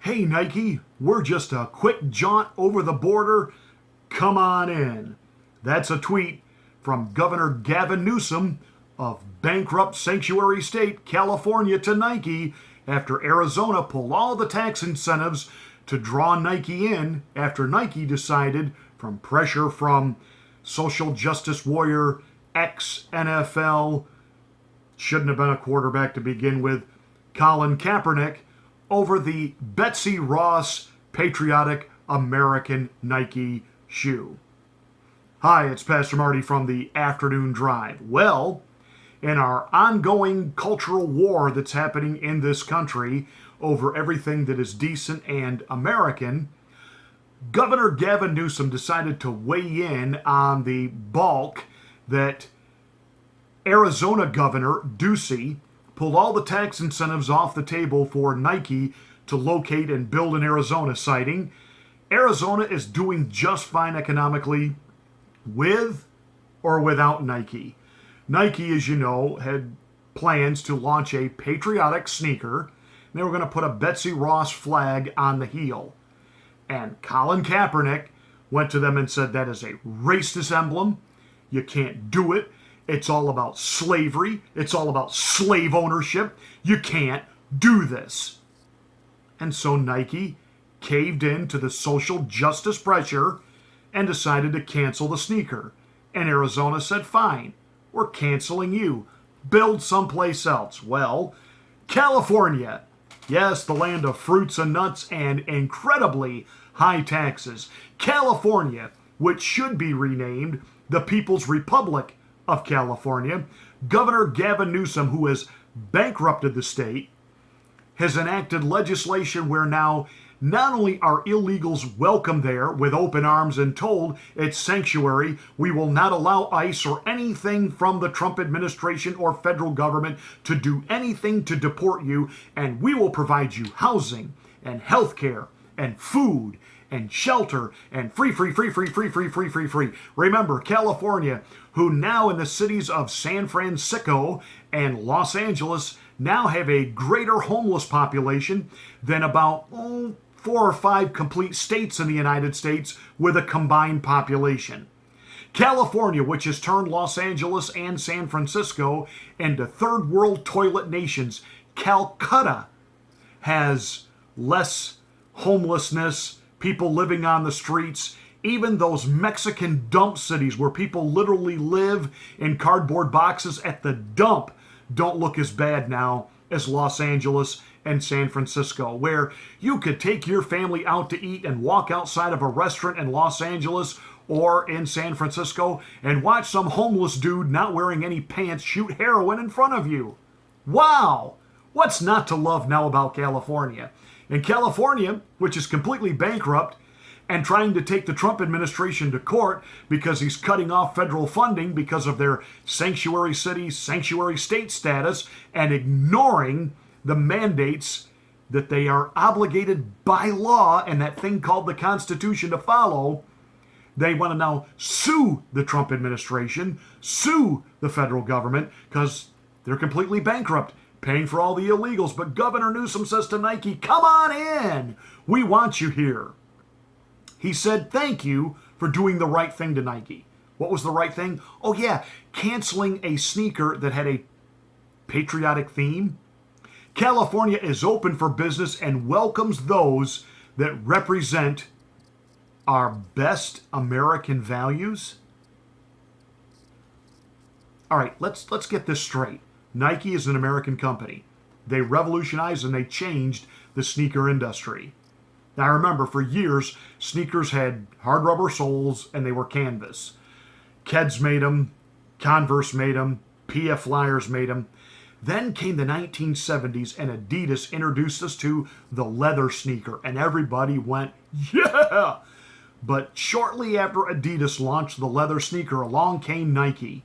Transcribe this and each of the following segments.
Hey Nike, we're just a quick jaunt over the border. Come on in. That's a tweet from Governor Gavin Newsome of bankrupt Sanctuary State, California, to Nike after Arizona pulled all the tax incentives to draw Nike in after Nike decided, from pressure from social justice warrior, ex-NFL, shouldn't have been a quarterback to begin with, Colin Kaepernick, over the Betsy Ross patriotic American Nike shoe. Hi, it's Pastor Marty from the Afternoon Drive. Well, in our ongoing cultural war that's happening in this country over everything that is decent and American, Governor Gavin Newsome decided to weigh in on the balk that Arizona Governor Ducey pulled all the tax incentives off the table for Nike to locate and build in Arizona, citing Arizona is doing just fine economically with or without Nike. Nike, as you know, had plans to launch a patriotic sneaker, and they were going to put a Betsy Ross flag on the heel. And Colin Kaepernick went to them and said that is a racist emblem. You can't do it. It's all about slavery. It's all about slave ownership. You can't do this. And so Nike caved in to the social justice pressure and decided to cancel the sneaker. And Arizona said, fine, we're canceling you. Build someplace else. Well, California, yes, the land of fruits and nuts and incredibly high taxes. California, which should be renamed the People's Republic of California, Governor Gavin Newsome, who has bankrupted the state, has enacted legislation where now not only are illegals welcome there with open arms and told it's sanctuary, we will not allow ICE or anything from the Trump administration or federal government to do anything to deport you, and we will provide you housing and health care and food and shelter and free. Remember, California, who now in the cities of San Francisco and Los Angeles now have a greater homeless population than about 4 or 5 complete states in the United States with a combined population. California, which has turned Los Angeles and San Francisco into third world toilet nations. Calcutta has less homelessness, people living on the streets. Even those Mexican dump cities where people literally live in cardboard boxes at the dump don't look as bad now as Los Angeles and San Francisco, where you could take your family out to eat and walk outside of a restaurant in Los Angeles or in San Francisco and watch some homeless dude not wearing any pants shoot heroin in front of you. Wow! What's not to love now about California? And California, which is completely bankrupt and trying to take the Trump administration to court because he's cutting off federal funding because of their sanctuary city, sanctuary state status, and ignoring the mandates that they are obligated by law and that thing called the Constitution to follow. They want to now sue the Trump administration, sue the federal government, because they're completely bankrupt, paying for all the illegals. But Governor Newsome says to Nike, come on in. We want you here. He said, thank you for doing the right thing to Nike. What was the right thing? Oh yeah, canceling a sneaker that had a patriotic theme. California is open for business and welcomes those that represent our best American values. All right, let's get this straight. Nike is an American company. They revolutionized and they changed the sneaker industry. Now remember, for years, sneakers had hard rubber soles and they were canvas. Keds made them, Converse made them, PF Flyers made them. Then came the 1970s and Adidas introduced us to the leather sneaker and everybody went, yeah! But shortly after Adidas launched the leather sneaker, along came Nike.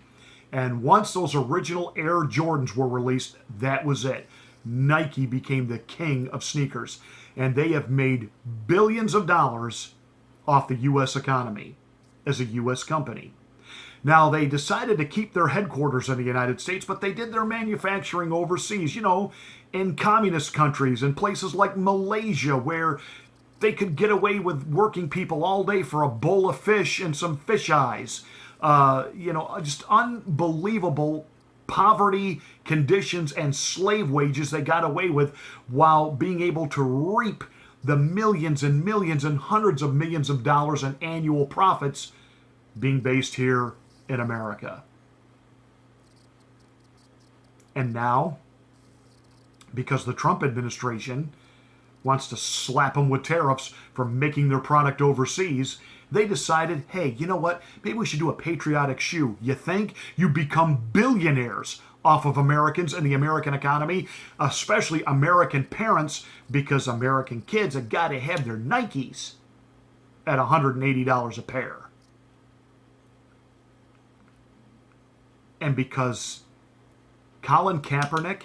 And once those original Air Jordans were released, that was it. Nike became the king of sneakers. And they have made billions of dollars off the U.S. economy as a U.S. company. Now, they decided to keep their headquarters in the United States, but they did their manufacturing overseas, in communist countries, in places like Malaysia, where they could get away with working people all day for a bowl of fish and some fish eyes. Just unbelievable poverty conditions and slave wages they got away with while being able to reap the millions and millions and hundreds of millions of dollars in annual profits being based here in America. And now, because the Trump administration wants to slap them with tariffs for making their product overseas, they decided, hey, you know what? Maybe we should do a patriotic shoe. You think? You become billionaires off of Americans and the American economy, especially American parents, because American kids have got to have their Nikes at $180 a pair. And because Colin Kaepernick,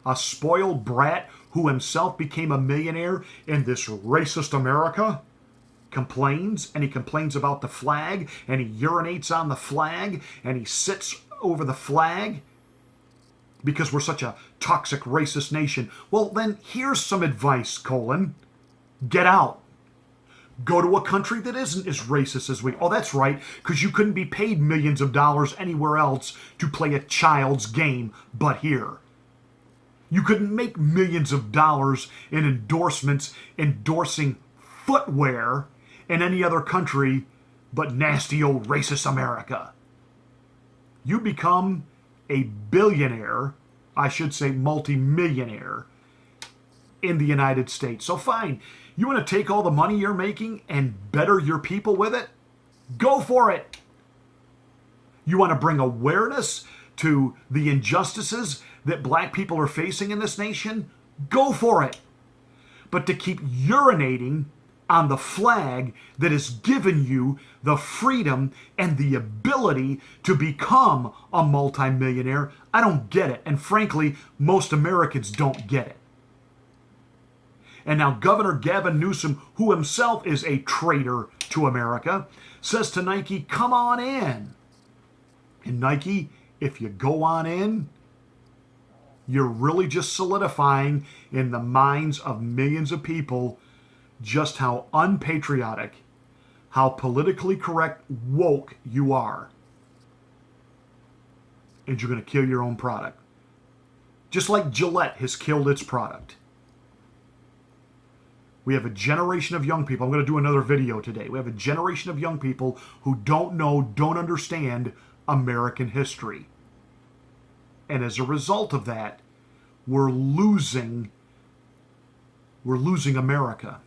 a spoiled brat who himself became a millionaire in this racist America, complains, and he complains about the flag, and he urinates on the flag, and he sits over the flag because we're such a toxic racist nation. Well, then here's some advice, Colin. Get out. Go to a country that isn't as racist as we. Oh, that's right, because you couldn't be paid millions of dollars anywhere else to play a child's game but here. You couldn't make millions of dollars in endorsements endorsing footwear in any other country but nasty old racist America. You become a billionaire, I should say multi-millionaire, in the United States. So fine, you want to take all the money you're making and better your people with it? Go for it. You want to bring awareness to the injustices that black people are facing in this nation? Go for it. But to keep urinating on the flag that has given you the freedom and the ability to become a multimillionaire, I don't get it. And frankly, most Americans don't get it. And now Governor Gavin Newsome, who himself is a traitor to America, says to Nike, come on in. And Nike, if you go on in, you're really just solidifying in the minds of millions of people just how unpatriotic, how politically correct, woke you are. And you're going to kill your own product. Just like Gillette has killed its product. We have a generation of young people. I'm going to do another video today. We have a generation of young people who don't know, don't understand American history. And as a result of that, we're losing America.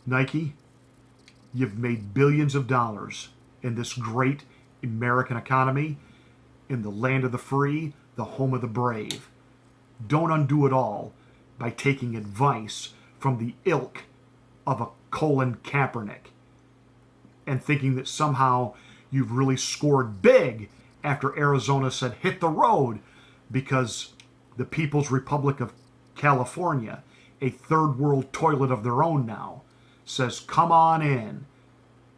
Nike, you've made billions of dollars in this great American economy, in the land of the free, the home of the brave. Don't undo it all by taking advice from the ilk of a Colin Kaepernick and thinking that somehow you've really scored big after Arizona said hit the road, because the People's Republic of California, a third world toilet of their own now, says come on in.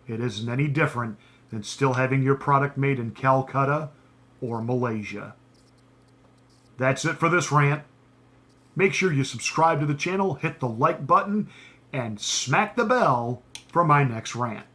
It isn't any different than still having your product made in Calcutta or Malaysia. That's it for this rant. Make sure you subscribe to the channel, hit the like button, and smack the bell for my next rant.